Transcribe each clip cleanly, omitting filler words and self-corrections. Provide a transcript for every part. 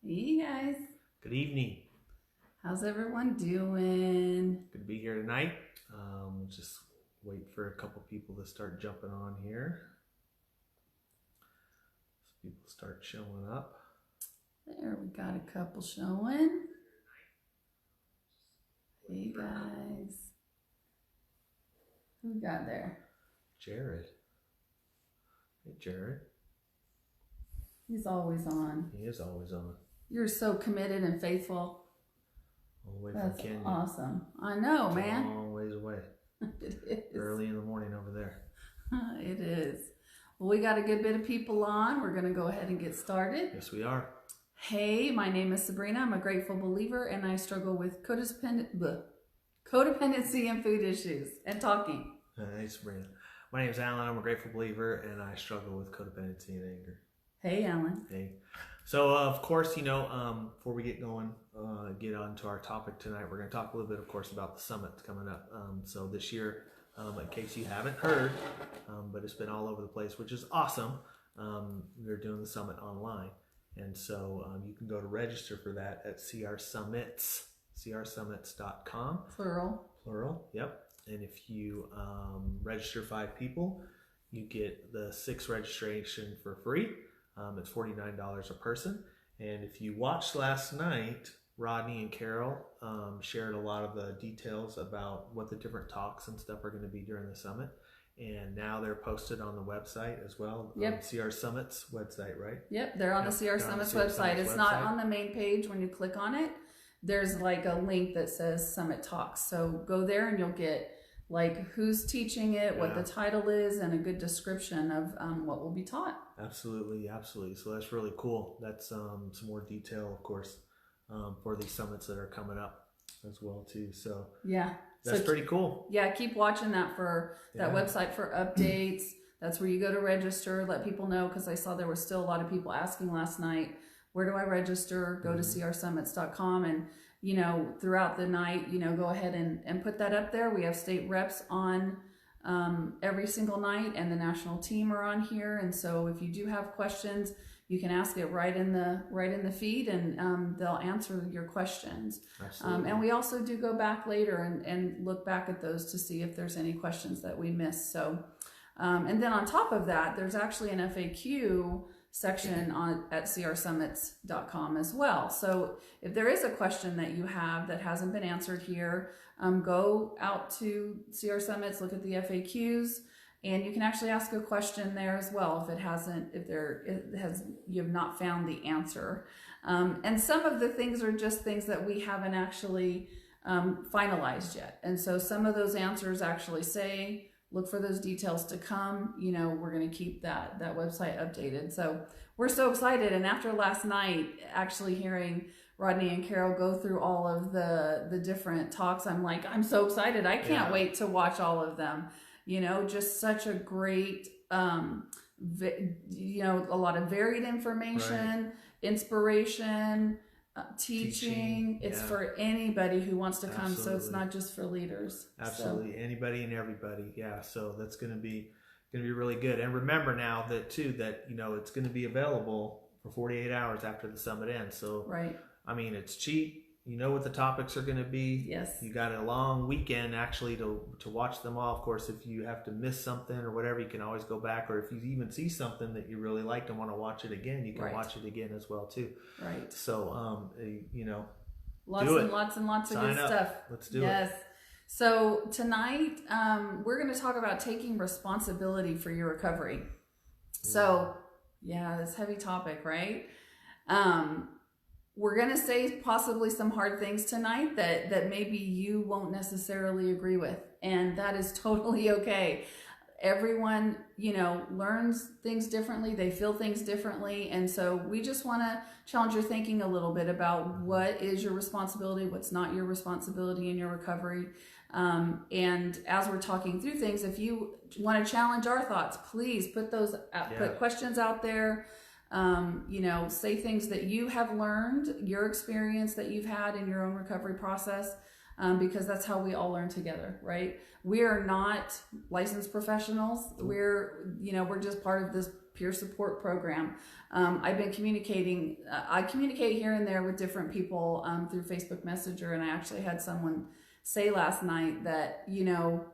Hey guys, Good evening. how's everyone doing? Good to be here tonight. Just wait for a couple people to start jumping on here. So people start showing up. There, we got a couple showing. Hey guys, who we got there? Jared. Hey, Jared. He's always on. He is always on. You're so committed and faithful. All the way That's from Kenya. awesome. I know, It's man. a long ways away. It is. Early in the morning over there. It is. Well, we got a good bit of people on. We're going to go ahead and get started. Yes, we are. Hey, my name is Sabrina. I'm a grateful believer, and I struggle with codependency and food issues and talking. Hey, Sabrina. My name is Allen. I'm a grateful believer, and I struggle with codependency and anger. Hey, Alan. Hey. So, of course, before we get going, get on to our topic tonight, we're going to talk a little bit, of course, about the summit coming up. So this year, in case you haven't heard, but it's been all over the place, which is awesome. We're doing the summit online. And so you can go to register for that at crsummits.com. Plural, yep. And if you register 5 people, you get the 6 registration for free. It's $49 a person. And if you watched last night, Rodney and Carol shared a lot of the details about what the different talks and stuff are going to be during the summit. And now they're posted on the website as well. Yep. CR Summit's website, right? Yep, they're on the CR Summit's website. It's not on the main page. When you click on it, there's like a link that says Summit Talks. So go there and you'll get like who's teaching it, what the title is, and a good description of what will be taught. Absolutely. So that's really cool. That's some more detail, of course, for these summits that are coming up as well too. So yeah, that's pretty cool. Yeah, keep watching that for that website for updates. That's where you go to register. Let people know, because I saw there were still a lot of people asking last night, where do I register? Go to crsummits.com, and throughout the night, go ahead and put that up there. We have state reps on every single night, and the national team are on here. And so if you do have questions, you can ask it right in the feed, and they'll answer your questions. And we also do go back later and look back at those to see if there's any questions that we missed. So, and then on top of that, there's actually an FAQ section at crsummits.com as well. So if there is a question that you have that hasn't been answered here, go out to CR Summits, look at the FAQs, and you can actually ask a question there as well you have not found the answer. And some of the things are just things that we haven't actually finalized yet. And so some of those answers actually say, look for those details to come. We're going to keep that website updated. So we're so excited. And after last night, actually hearing Rodney and Carol go through all of the different talks, I'm so excited. I can't wait to watch all of them. Just such a great, a lot of varied information, inspiration, teaching. It's for anybody who wants to come. So it's not just for leaders. Absolutely. Anybody and everybody. Yeah. So that's going to be really good. And remember now that it's going to be available for 48 hours after the summit ends. So, it's cheap. You know what the topics are going to be. Yes. You got a long weekend actually to watch them all. Of course, if you have to miss something or whatever, you can always go back. Or if you even see something that you really liked and want to watch it again, you can watch it again as well too. Right. So, lots and lots and lots of good stuff. Let's do it. Yes. So tonight, we're going to talk about taking responsibility for your recovery. So, this heavy topic, right? We're going to say possibly some hard things tonight that maybe you won't necessarily agree with. And that is totally okay. Everyone, learns things differently. They feel things differently. And so we just want to challenge your thinking a little bit about what is your responsibility, what's not your responsibility in your recovery. And as we're talking through things, if you want to challenge our thoughts, please put questions out there. Say things that you have learned, your experience that you've had in your own recovery process, because that's how we all learn together, right? We are not licensed professionals. We're just part of this peer support program. I've been communicating, I communicate here and there with different people through Facebook Messenger, and I actually had someone say last night that, you know,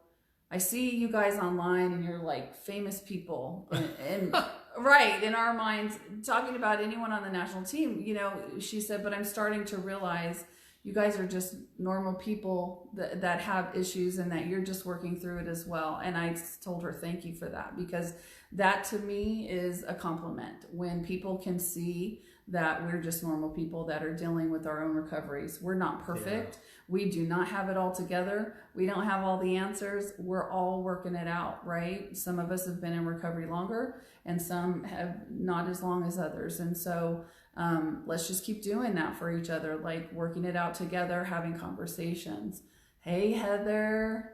I see you guys online and you're like famous people and right, in our minds, talking about anyone on the national team, you know, she said, but I'm starting to realize you guys are just normal people that have issues and that you're just working through it as well. And I told her, thank you for that, because that to me is a compliment when people can see that we're just normal people that are dealing with our own recoveries. We're not perfect. Yeah. We do not have it all together. We don't have all the answers. We're all working it out, right? Some of us have been in recovery longer and some have not as long as others. And so let's just keep doing that for each other, like working it out together, having conversations. Hey, Heather,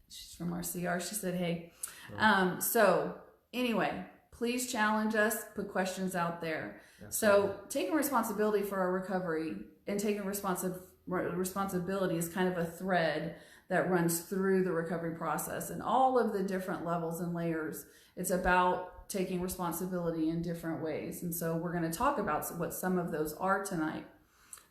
she's from our CR. She said, hey. So anyway, please challenge us, put questions out there. So taking responsibility for our recovery and taking responsibility is kind of a thread that runs through the recovery process and all of the different levels and layers. It's about taking responsibility in different ways. And so we're going to talk about what some of those are tonight.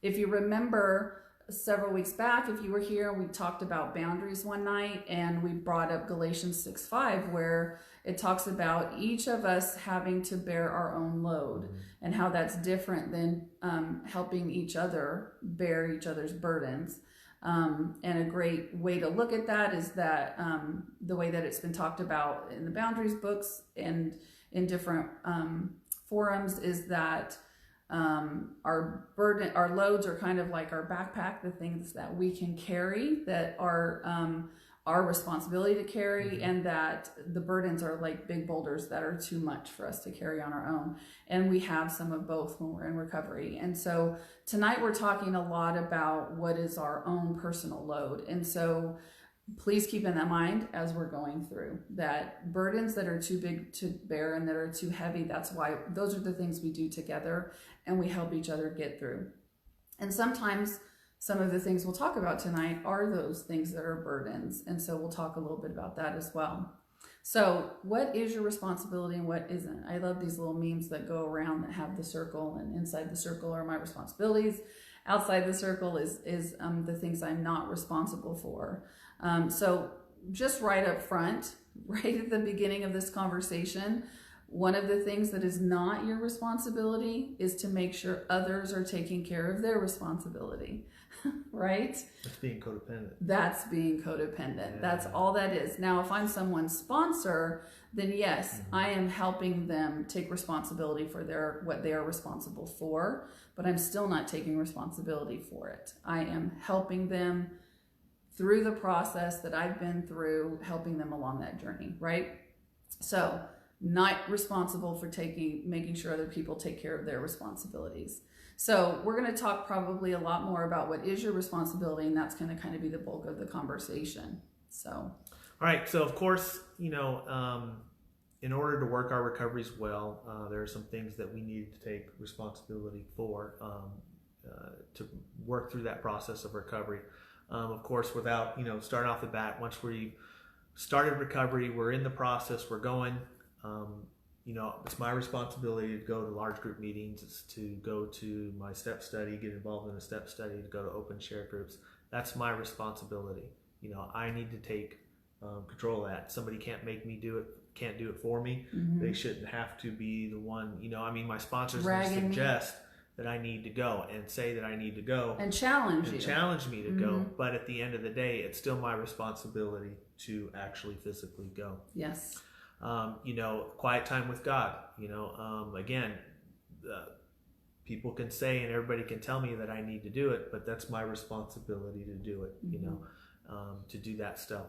If you remember several weeks back, if you were here, we talked about boundaries one night and we brought up Galatians 6:5, where it talks about each of us having to bear our own load and how that's different than helping each other bear each other's burdens. And a great way to look at that is that the way that it's been talked about in the boundaries books and in different forums is that our loads are kind of like our backpack, the things that we can carry that are our responsibility to carry, and that the burdens are like big boulders that are too much for us to carry on our own. And we have some of both when we're in recovery. And so tonight we're talking a lot about what is our own personal load. And so please keep in that mind as we're going through that burdens that are too big to bear and that are too heavy. That's why those are the things we do together and we help each other get through. And sometimes some of the things we'll talk about tonight are those things that are burdens. And so we'll talk a little bit about that as well. So what is your responsibility and what isn't? I love these little memes that go around that have the circle, and inside the circle are my responsibilities. Outside the circle is the things I'm not responsible for. So just right up front, right at the beginning of this conversation, one of the things that is not your responsibility is to make sure others are taking care of their responsibility, right? That's being codependent. That's being codependent. Yeah. That's all that is. Now, if I'm someone's sponsor, then yes, I am helping them take responsibility for what they are responsible for, but I'm still not taking responsibility for it. I am helping them through the process that I've been through, helping them along that journey, right? So not responsible for making sure other people take care of their responsibilities. So we're going to talk probably a lot more about what is your responsibility, and that's going to kind of be the bulk of the conversation. So, all right. So of course, you know, in order to work our recoveries well, there are some things that we need to take responsibility for to work through that process of recovery. Of course, without, you know, starting off the bat, once we started recovery, we're in the process, we're going. You know, it's my responsibility to go to large group meetings. It's to go to my step study, get involved in a step study, to go to open share groups. That's my responsibility. You know, I need to take control of that. Somebody can't make me do it, can't do it for me. They shouldn't have to be the one, you know, I mean, my sponsors suggest that I need to go and say that I need to go. And challenge me to go. But at the end of the day, it's still my responsibility to actually physically go. Yes. You know, quiet time with God, you know, again, people can say and everybody can tell me that I need to do it, but that's my responsibility to do it, you know, to do that stuff.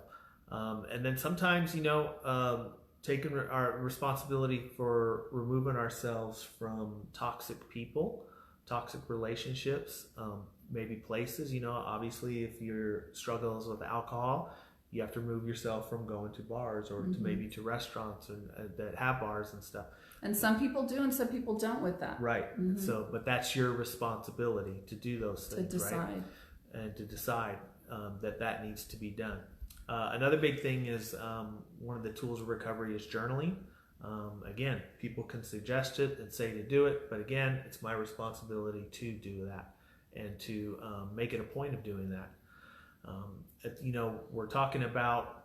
And then sometimes, you know, taking our responsibility for removing ourselves from toxic people, toxic relationships, maybe places, you know, obviously if your struggles with alcohol, you have to remove yourself from going to bars or to maybe to restaurants and that have bars and stuff. And some people do and some people don't with that. Right. So, but that's your responsibility to do those things, to decide. Right? And to decide that needs to be done. Another big thing is one of the tools of recovery is journaling. Again, people can suggest it and say to do it, but again, it's my responsibility to do that and to make it a point of doing that. We're talking about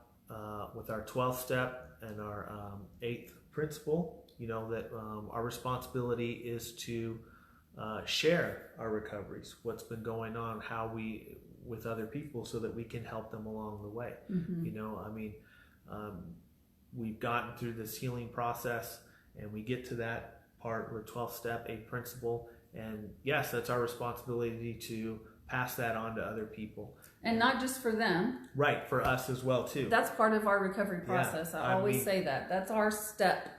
with our 12th step and our 8th principle, that our responsibility is to share our recoveries, what's been going on, with other people, so that we can help them along the way. We've gotten through this healing process, and we get to that part with 12th step, 8th principle, and yes, that's our responsibility to pass that on to other people. And not just for them. Right, for us as well too. That's part of our recovery process. Yeah, I always say that. That's our step.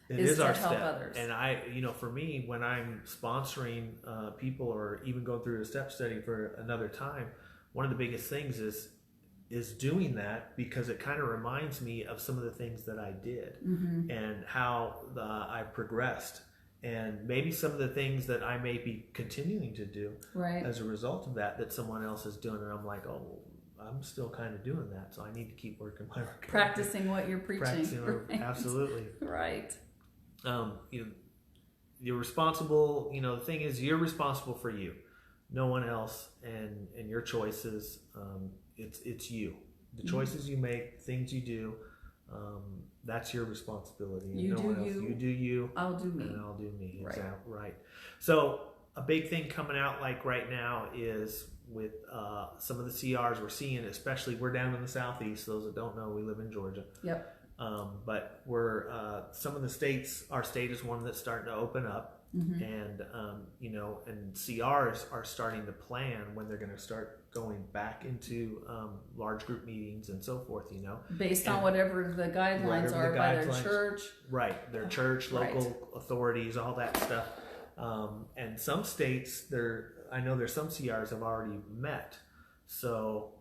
It is our help step. Others. And for me, when I'm sponsoring people or even going through a step study for another time, one of the biggest things is doing that, because it kind of reminds me of some of the things that I did and how I progressed, and maybe some of the things that I may be continuing to do as a result of that someone else is doing, and I'm like, oh, I'm still kind of doing that, so I need to keep working my recovery. Practicing what you're preaching. Right? Absolutely. Right. You're responsible. The thing is, you're responsible for you, no one else, and your choices. It's you. The choices you make, things you do, that's your responsibility. You do you. You do you. I'll do me. And I'll do me. Right. Exactly. Right. So a big thing coming out like right now is with some of the CRs we're seeing, especially we're down in the Southeast. Those that don't know, we live in Georgia. Yep. But we're some of the states, our state is one that's starting to open up. And and CRs are starting to plan when they're going to start going back into large group meetings and so forth, based on whatever the guidelines are by their church, right? Their church, local authorities, all that stuff. And some states, I know there's some CRs have already met. So,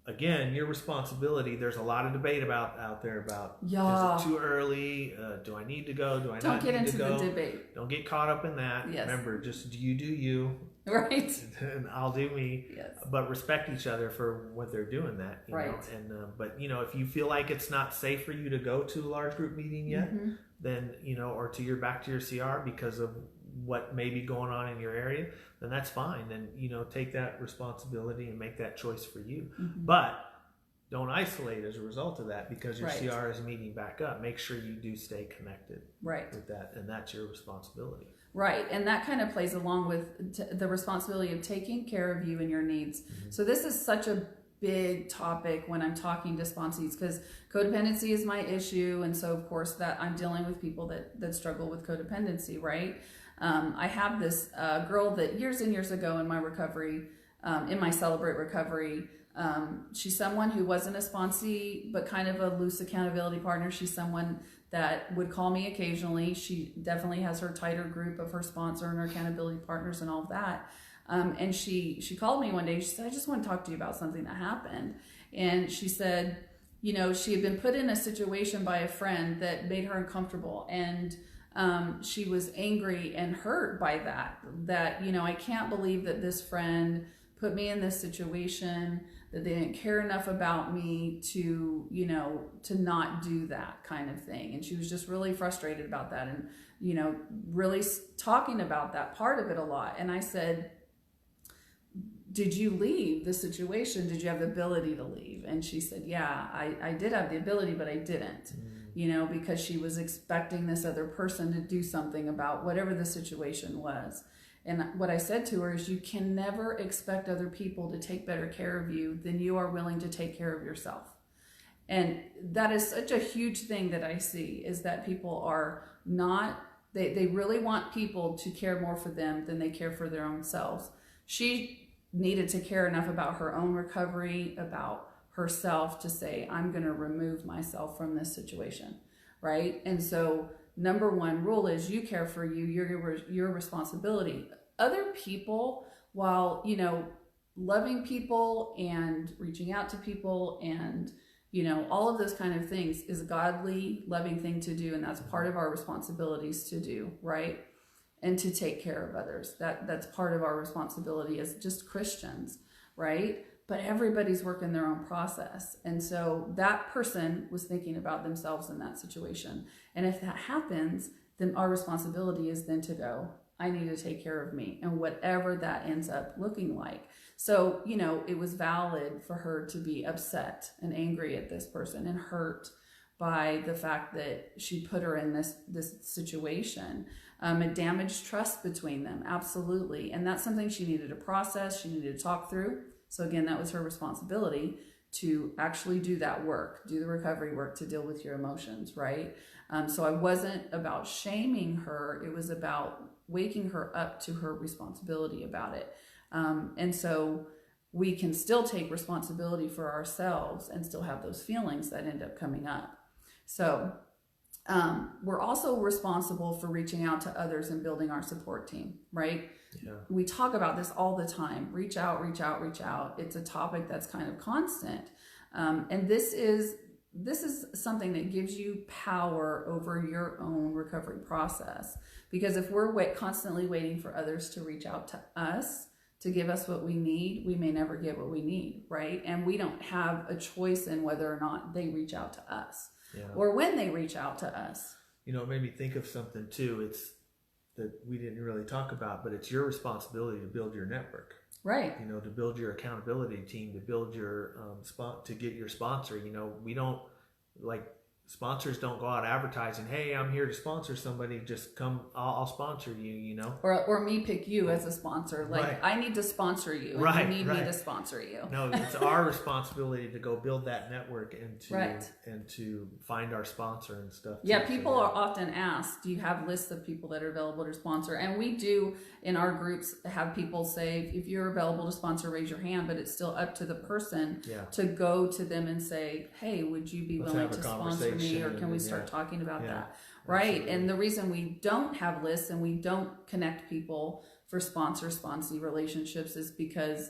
again, your responsibility. There's a lot of debate out there about is it too early? Do I need to go? Do I not need to go? Don't get into the debate. Don't get caught up in that. Yes. Remember, just you do you. Right. And I'll do me. Yes. But respect each other for what they're doing. That you know. And but if you feel like it's not safe for you to go to a large group meeting yet, then or back to your CR because of what may be going on in your area, then that's fine. Then take that responsibility and make that choice for you. But don't isolate as a result of that, because your CR is meeting back up. Make sure you do stay connected with that, and that's your responsibility. Right, and that kind of plays along with the responsibility of taking care of you and your needs. So this is such a big topic when I'm talking to sponsees, because codependency is my issue, and so of course that I'm dealing with people that struggle with codependency, right? I have this girl that years and years ago in my recovery, in my Celebrate recovery, she's someone who wasn't a sponsee, but kind of a loose accountability partner. She's someone that would call me occasionally. She definitely has her tighter group of her sponsor and her accountability partners and all of that. And she called me one day. She said, I just want to talk to you about something that happened. And she said, she had been put in a situation by a friend that made her uncomfortable. And she was angry and hurt by that, I can't believe that this friend put me in this situation, that they didn't care enough about me to not do that kind of thing. And she was just really frustrated about that, and, really talking about that part of it a lot. And I said, did you leave the situation? Did you have the ability to leave? And she said, yeah, I did have the ability, but I didn't. Because she was expecting this other person to do something about whatever the situation was. And what I said to her is, you can never expect other people to take better care of you than you are willing to take care of yourself. And that is such a huge thing that I see, is that people are not, they really want people to care more for them than they care for their own selves. She needed to care enough about her own recovery, about herself, to say, I'm going to remove myself from this situation, right? And so number one rule is, you care for you, your responsibility. Other people, while loving people and reaching out to people and all of those kind of things is a godly, loving thing to do, and that's part of our responsibilities to do, right? And to take care of others. That's part of our responsibility as just Christians, right? but everybody's working their own process. And so that person was thinking about themselves in that situation. And if that happens, then our responsibility is then to go, I need to take care of me, and whatever that ends up looking like. So, you know, it was valid for her to be upset and angry at this person and hurt by the fact that she put her in this situation. It damaged trust between them, absolutely. And that's something she needed to process, she needed to talk through. So again, that was her responsibility to actually do that work, do the recovery work to deal with your emotions, right? So I wasn't about shaming her, it was about waking her up to her responsibility about it. And so we can still take responsibility for ourselves and still have those feelings that end up coming up. So we're also responsible for reaching out to others and building our support team, right? Yeah. We talk about this all the time. Reach out, reach out, reach out. It's a topic that's kind of constant. And this is something that gives you power over your own recovery process. Because if we're constantly waiting for others to reach out to us, to give us what we need, we may never get what we need, right? And we don't have a choice in whether or not they reach out to us, or when they reach out to us. You know, it made me think of something too. It's that we didn't really talk about, but it's your responsibility to build your network. Right. You know, to build your accountability team, to build your to get your sponsor. You know, we don't, like, sponsors don't go out advertising, hey, I'm here to sponsor somebody, just come, I'll sponsor you, you know? Or me pick you as a sponsor. Like, right. I need to sponsor you, and you need me to sponsor you. No, it's our responsibility to go build that network and to find our sponsor and stuff. Yeah, people are often asked, do you have lists of people that are available to sponsor? And we do, in our groups, have people say, if you're available to sponsor, raise your hand, but it's still up to the person to go to them and say, hey, would you be willing to sponsor me, or can we start talking about that? Right. Absolutely. And the reason we don't have lists and we don't connect people for sponsor-sponsee relationships is because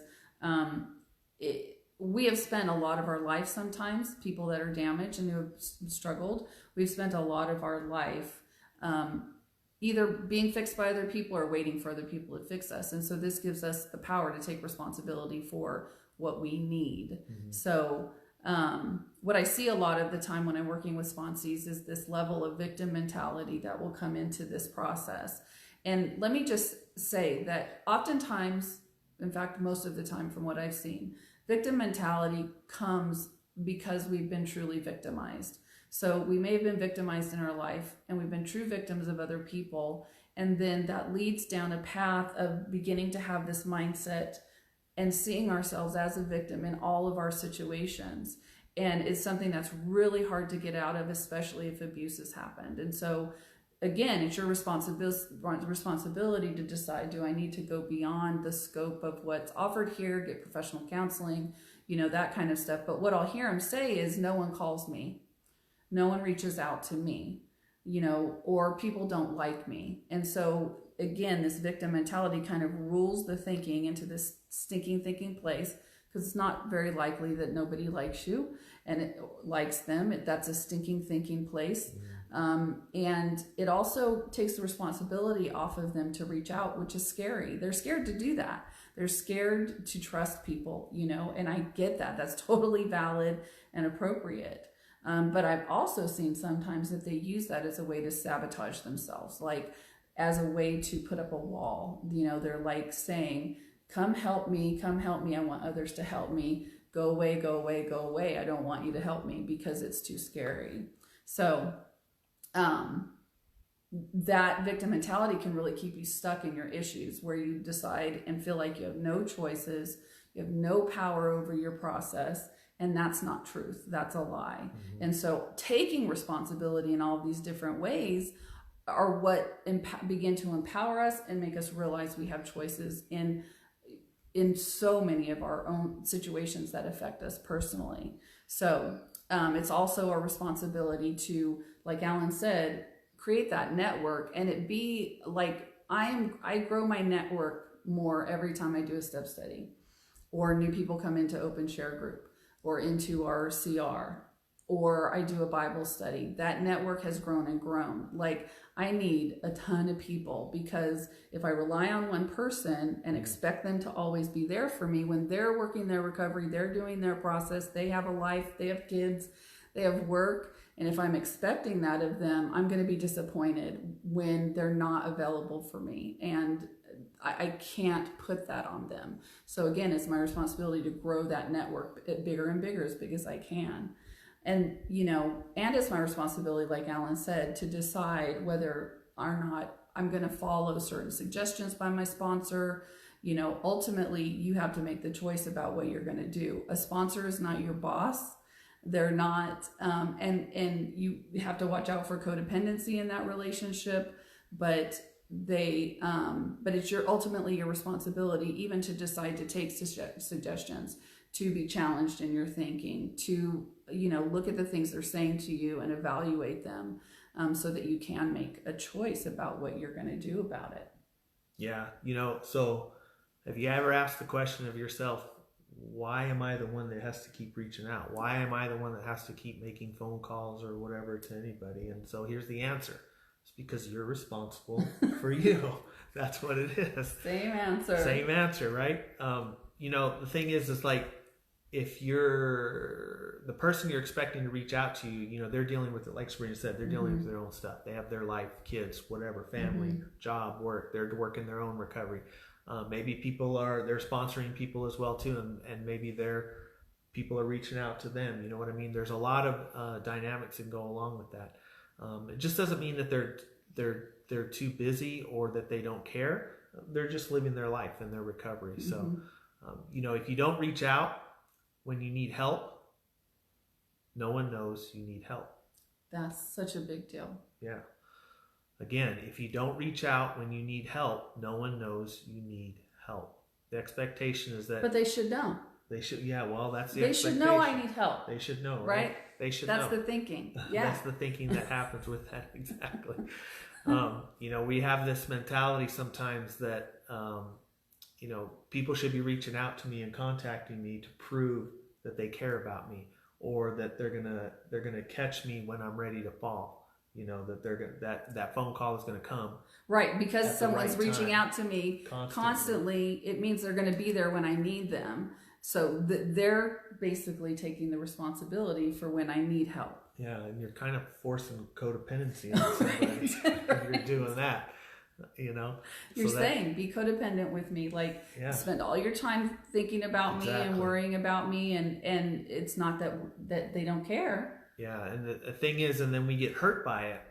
we have spent a lot of our life, sometimes people that are damaged and who have struggled, we've spent a lot of our life either being fixed by other people or waiting for other people to fix us. And so this gives us the power to take responsibility for what we need. Mm-hmm. So what I see a lot of the time when I'm working with sponsees is this level of victim mentality that will come into this process. And let me just say that oftentimes, in fact, most of the time from what I've seen, victim mentality comes because we've been truly victimized. So we may have been victimized in our life and we've been true victims of other people. And then that leads down a path of beginning to have this mindset and seeing ourselves as a victim in all of our situations. And it's something that's really hard to get out of, especially if abuse has happened. And so, again, it's your responsibility to decide, do I need to go beyond the scope of what's offered here, get professional counseling, you know, that kind of stuff. But what I'll hear them say is, no one calls me. No one reaches out to me, you know, or people don't like me. And so, again, this victim mentality kind of rules the thinking into this stinking thinking place, because it's not very likely that nobody likes you and it likes them. That's a stinking thinking place. And it also takes the responsibility off of them to reach out, which is scary. They're scared to do that. They're scared to trust people, you know, and I get that. That's totally valid and appropriate. But I've also seen sometimes that they use that as a way to sabotage themselves, like as a way to put up a wall. You know, they're like saying, come help me, I want others to help me. Go away, go away, go away. I don't want you to help me because it's too scary. So that victim mentality can really keep you stuck in your issues, where you decide and feel like you have no choices, you have no power over your process, and that's not truth. That's a lie. Mm-hmm. And so taking responsibility in all of these different ways are what begin to empower us and make us realize we have choices in so many of our own situations that affect us personally. So it's also our responsibility to, like Allen said, create that network, and it be like, I grow my network more every time I do a step study, or new people come into open share group, or into our CR, or I do a Bible study. That network has grown and grown. Like, I need a ton of people, because if I rely on one person and expect them to always be there for me when they're working their recovery, they're doing their process, they have a life, they have kids, they have work. And if I'm expecting that of them, I'm going to be disappointed when they're not available for me. And I can't put that on them. So again, it's my responsibility to grow that network bigger and bigger, as big as I can. And, and it's my responsibility, like Allen said, to decide whether or not I'm going to follow certain suggestions by my sponsor. Ultimately, you have to make the choice about what you're going to do. A sponsor is not your boss. They're not, and you have to watch out for codependency in that relationship, but it's ultimately your responsibility even to decide to take suggestions, to be challenged in your thinking, to, look at the things they're saying to you and evaluate them, so that you can make a choice about what you're going to do about it. Yeah. So have you ever asked the question of yourself, why am I the one that has to keep reaching out? Why am I the one that has to keep making phone calls or whatever to anybody? And so here's the answer. It's because you're responsible for you. That's what it is. Same answer, right? The thing is like, if you're the person you're expecting to reach out to, they're dealing with it. Like Sabrena said, they're dealing with their own stuff. They have their life, kids, whatever, family, job, work. They're working their own recovery. Maybe they're sponsoring people as well too, and maybe people are reaching out to them. You know what I mean? There's a lot of dynamics that go along with that. It just doesn't mean that they're too busy or that they don't care. They're just living their life and their recovery. So, if you don't reach out when you need help, no one knows you need help. That's such a big deal. Yeah. Again, if you don't reach out when you need help, no one knows you need help. The expectation is that... But they should know. They should, yeah, well, that's the expectation. They should know I need help. They should know, right? They should know. That's the thinking. Yeah. That's the thinking that happens with that, exactly. We have this mentality sometimes that, people should be reaching out to me and contacting me to prove that they care about me, or that they're gonna catch me when I'm ready to fall. That phone call is going to come. Right, because someone's reaching out to me constantly, it means they're going to be there when I need them. So they're basically taking the responsibility for when I need help. Yeah, and you're kind of forcing codependency on somebody if you're doing that. You're saying be codependent with me, spend all your time thinking about me and worrying about me, and it's not that they don't care. Yeah, and the thing is, and then we get hurt by it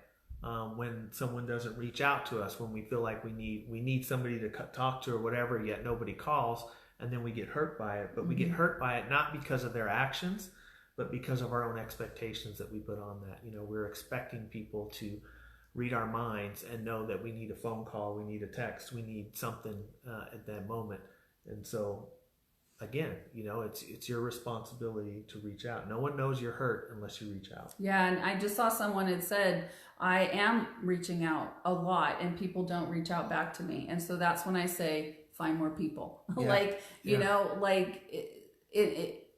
when someone doesn't reach out to us, when we feel like we need somebody to talk to or whatever, yet nobody calls, and then we get hurt by it. But we get hurt by it not because of their actions, but because of our own expectations that we put on that. We're expecting people to read our minds and know that we need a phone call, we need a text, we need something at that moment. And so again, it's your responsibility to reach out. No one knows you're hurt unless you reach out. Yeah, and I just saw someone had said, I am reaching out a lot and people don't reach out back to me. And so that's when I say, find more people. Yeah.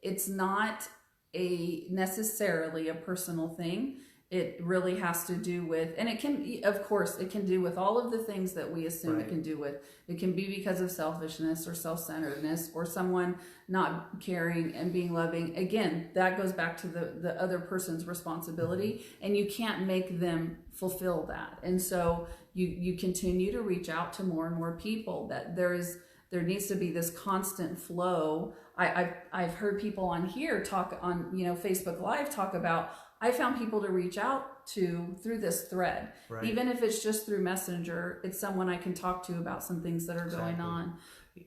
It's not necessarily a personal thing. It really has to do with, and it can, of course, it can do with all of the things that we assume it can do with. It can be because of selfishness or self-centeredness or someone not caring and being loving. Again, that goes back to the other person's responsibility, and you can't make them fulfill that. And so you continue to reach out to more and more people. That there needs to be this constant flow. I've heard people on here talk on, Facebook Live talk about, I found people to reach out to through this thread. Right. Even if it's just through Messenger, it's someone I can talk to about some things that are going on.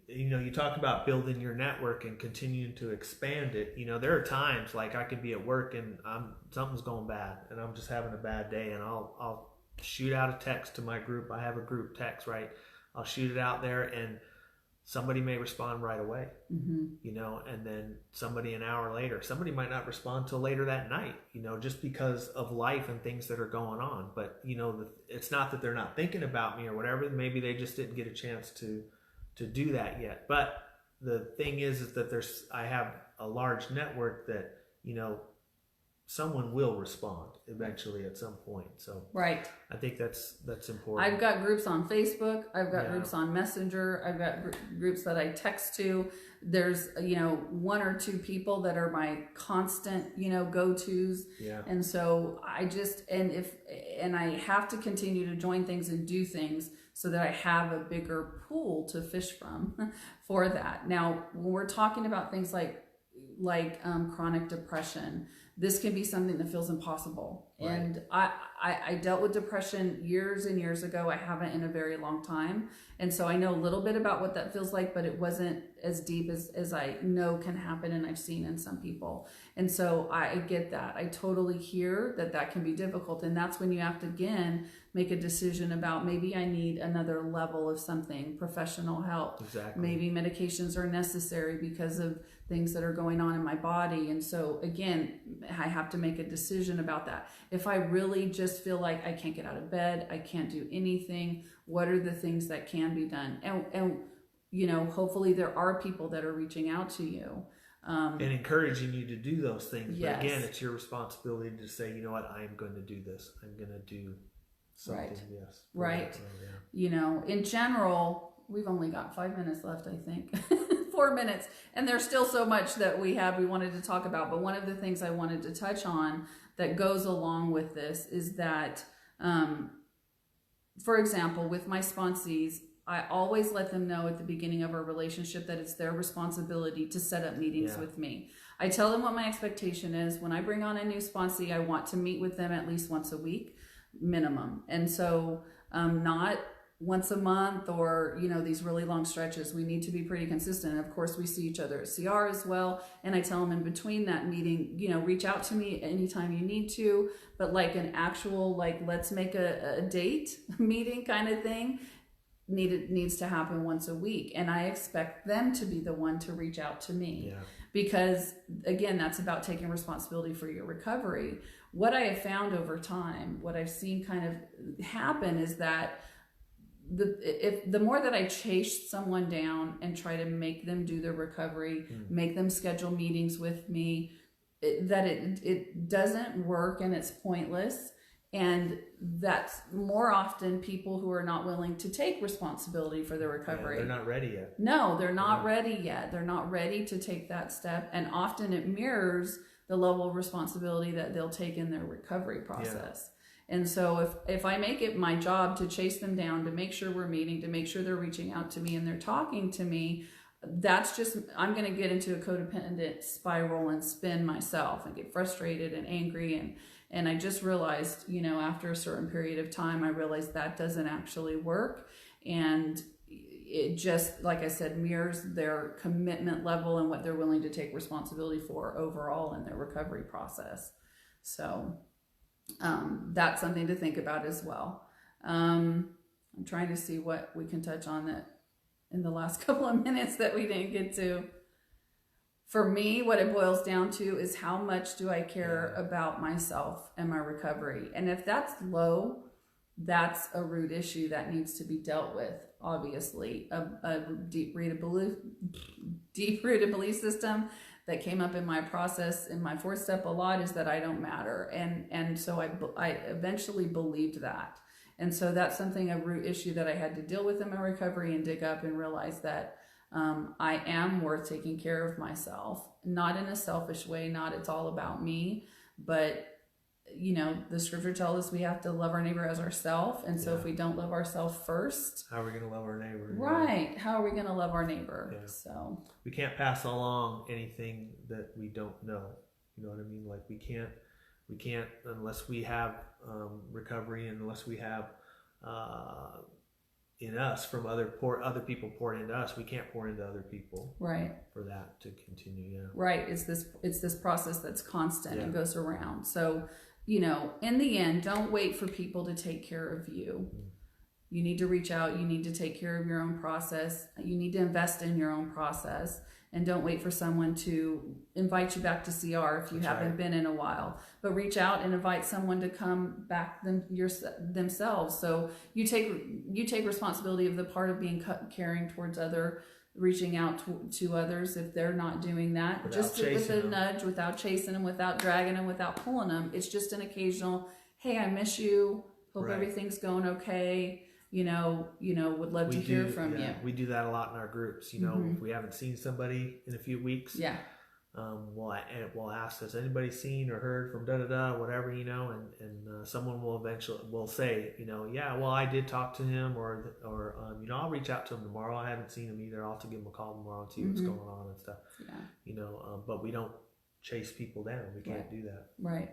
You talk about building your network and continuing to expand it. There are times like I could be at work and something's going bad and I'm just having a bad day, and I'll shoot out a text to my group. I have a group text, right? I'll shoot it out there and somebody may respond right away, and then somebody an hour later. Somebody might not respond till later that night, just because of life and things that are going on. But, it's not that they're not thinking about me or whatever. Maybe they just didn't get a chance to do that yet. But the thing is that I have a large network that, someone will respond eventually at some point. So right. I think that's important. I've got groups on Facebook. I've got groups on Messenger. I've got groups that I text to. There's, one or two people that are my constant, go-tos. Yeah. And so I just, and I have to continue to join things and do things so that I have a bigger pool to fish from for that. Now, when we're talking about things like chronic depression, this can be something that feels impossible. Right. And I dealt with depression years and years ago. I haven't in a very long time. And so I know a little bit about what that feels like, but it wasn't as deep as I know can happen and I've seen in some people. And so I get that. I totally hear that can be difficult. And that's when you have to, again, make a decision about maybe I need another level of something, professional help. Exactly. Maybe medications are necessary because of things that are going on in my body. And so again, I have to make a decision about that. If I really just feel like I can't get out of bed, I can't do anything, what are the things that can be done? And hopefully there are people that are reaching out to you. And encouraging you to do those things. Yes. But again, it's your responsibility to say, you know what, I am going to do this. I'm going to do something. Right. Yes. Right. Yeah. In general, we've only got 5 minutes left, I think. 4 minutes. And there's still so much that we wanted to talk about. But one of the things I wanted to touch on that goes along with this is that, for example, with my sponsees, I always let them know at the beginning of our relationship that it's their responsibility to set up meetings with me. I tell them what my expectation is. When I bring on a new sponsee, I want to meet with them at least once a week, minimum. And so not once a month or, these really long stretches. We need to be pretty consistent. And of course, we see each other at CR as well. And I tell them in between that meeting, reach out to me anytime you need to, but like an actual, let's make a date meeting kind of thing needs to happen once a week. And I expect them to be the one to reach out to me because again, that's about taking responsibility for your recovery. What I have found over time, what I've seen kind of happen is that the more that I chase someone down and try to make them do their recovery, make them schedule meetings with me, it doesn't work and it's pointless. And that's more often people who are not willing to take responsibility for their recovery. They're not ready yet. No, they're not ready yet. They're not ready to take that step. And often it mirrors the level of responsibility that they'll take in their recovery process. And so if I make it my job to chase them down, to make sure we're meeting, to make sure they're reaching out to me and they're talking to me, that's just, I'm going to get into a codependent spiral and spin myself and get frustrated and angry. And I just realized, after a certain period of time, I realized that doesn't actually work. And it just, like I said, mirrors their commitment level and what they're willing to take responsibility for overall in their recovery process. So that's something to think about as well. I'm trying to see what we can touch on that in the last couple of minutes that we didn't get to. For me, what it boils down to is how much do I care about myself and my recovery? And if that's low, that's a root issue that needs to be dealt with. Obviously, a deep-rooted belief system that came up in my process in my 4th step a lot is that I don't matter. And so I eventually believed that. And so that's a root issue that I had to deal with in my recovery and dig up and realize that I am worth taking care of myself, not in a selfish way, not it's all about me, but the scripture tells us we have to love our neighbor as ourselves. And so if we don't love ourselves first, how are we going to love our neighbor? Right. How are we going to love our neighbor? Yeah. So we can't pass along anything that we don't know. You know what I mean? Like we can't unless we have recovery and unless we have in us from other people pouring into us, we can't pour into other people. Right. For that to continue. Yeah. Right. It's this process that's constant and goes around. So, in the end, don't wait for people to take care of you. You need to reach out. You need to take care of your own process. You need to invest in your own process. And don't wait for someone to invite you back to CR if you haven't been in a while. But reach out and invite someone to come back themselves. So you take responsibility of the part of being caring towards other reaching out to others if they're not doing that. Without just with a chasing them. nudge, without chasing them, without dragging them, without pulling them. It's just an occasional, hey, I miss you. Hope Right. everything's going okay. Would love to hear from you. We do that a lot in our groups. If we haven't seen somebody in a few weeks, Yeah. We'll ask, has anybody seen or heard from whatever, and someone will say, yeah, well, I did talk to him, or I'll reach out to him tomorrow. I haven't seen him either. I'll have to give him a call tomorrow and see what's going on and stuff. Yeah. But we don't chase people down. We can't do that. Right.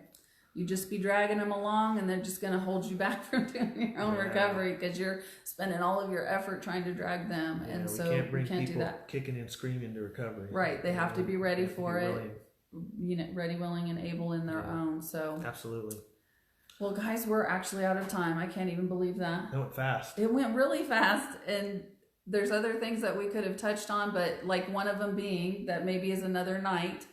You just be dragging them along, and they're just going to hold you back from doing your own recovery because you're spending all of your effort trying to drag them, and so we can't bring can't people do that. kicking and screaming to recovery. Right, they have to be ready for it. Willing. Ready, willing, and able in their own. So absolutely. Well, guys, we're actually out of time. I can't even believe that. It went fast. It went really fast, and there's other things that we could have touched on, but like one of them being that maybe is another night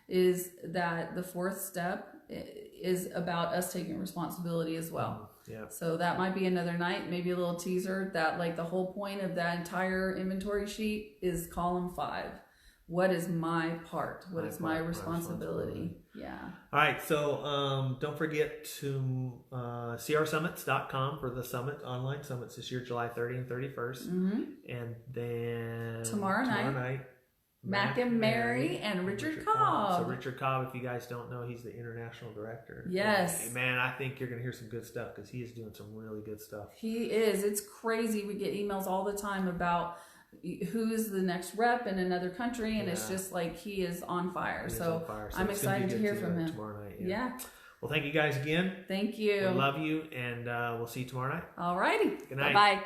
is that the fourth step is about us taking responsibility as well. Yeah. So that might be another night, maybe a little teaser that like the whole point of that entire inventory sheet is column 5. What is my part? What is my responsibility? Yeah. All right. So don't forget to crsummits.com for the summit, online summits this year, July 30 and 31st. Mm-hmm. And then tomorrow night Mac and Mary and Richard Cobb. So Richard Cobb, if you guys don't know, he's the international director. Yes. And, man, I think you're going to hear some good stuff because he is doing some really good stuff. He is. It's crazy. We get emails all the time about who's the next rep in another country, and it's just like he is on fire. So I'm excited to hear from him. Tomorrow night. Yeah. Well, thank you guys again. Thank you. We love you, and we'll see you tomorrow night. All righty. Good night. Bye-bye.